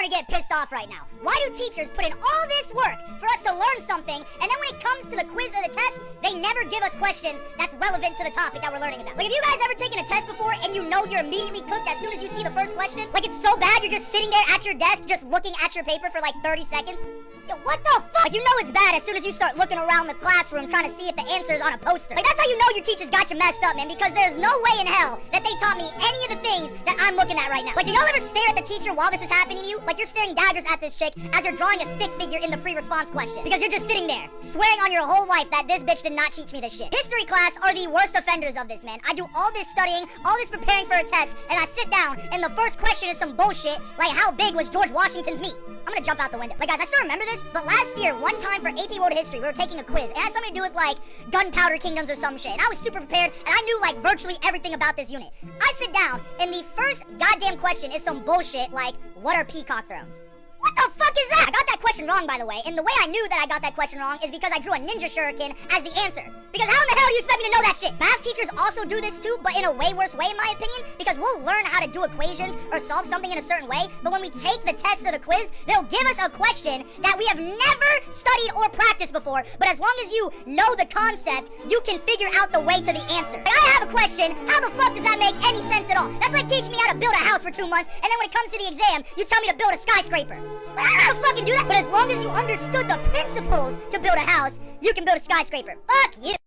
gonna get pissed off right now. Why do teachers put in all this work for us to learn something, and then when it comes to the quiz or the test, they never give us questions that's relevant to the topic that we're learning about? Like, have you guys ever taken a test before and you know you're immediately cooked as soon as you see the first question? Like, it's so bad you're just sitting there at your desk just looking at your paper for like 30 seconds? Yo, what the fuck? Like, you know it's bad as soon as you start looking around the classroom trying to see if the answer is on a poster. Like, that's how you know your teachers got you messed up, man, because there's no way in hell that they taught me any of the things that I'm looking at right now. Like, do y'all ever stare at the teacher while this is happening to you? Like, you're staring daggers at this chick as you're drawing a stick figure in the free response question. Because you're just sitting there, swearing on your whole life that this bitch did not teach me this shit. History class are the worst offenders of this, man. I do all this studying, all this preparing for a test, and I sit down, and the first question is some bullshit, like how big was George Washington's meat? I'm gonna jump out the window. Like, guys, I still remember this, but last year, one time for AP World History, we were taking a quiz, and it had something to do with, like, gunpowder kingdoms or some shit, and I was super prepared, and I knew, like, virtually everything about this unit. I sit down, and the first goddamn question is some bullshit, like, what are peacock thrones? What the fuck is that? I got that question wrong, by the way, and the way I knew that I got that question wrong is because I drew a ninja shuriken as the answer. Because how in the hell do you expect me to know that shit? Math teachers also do this too, but in a way worse way, in my opinion, because we'll learn how to do equations or solve something in a certain way, but when we take the test or the quiz, they'll give us a question that we have never studied or practiced before, but as long as you know the concept, you can figure out the way to the answer. Like, I have a question, how the fuck does that make any sense at all? That's like teaching me how to build a house for 2 months, and then when it comes to the exam, you tell me to build a skyscraper. I don't know how to fucking do that, but as long as you understood the principles to build a house, you can build a skyscraper. Fuck you.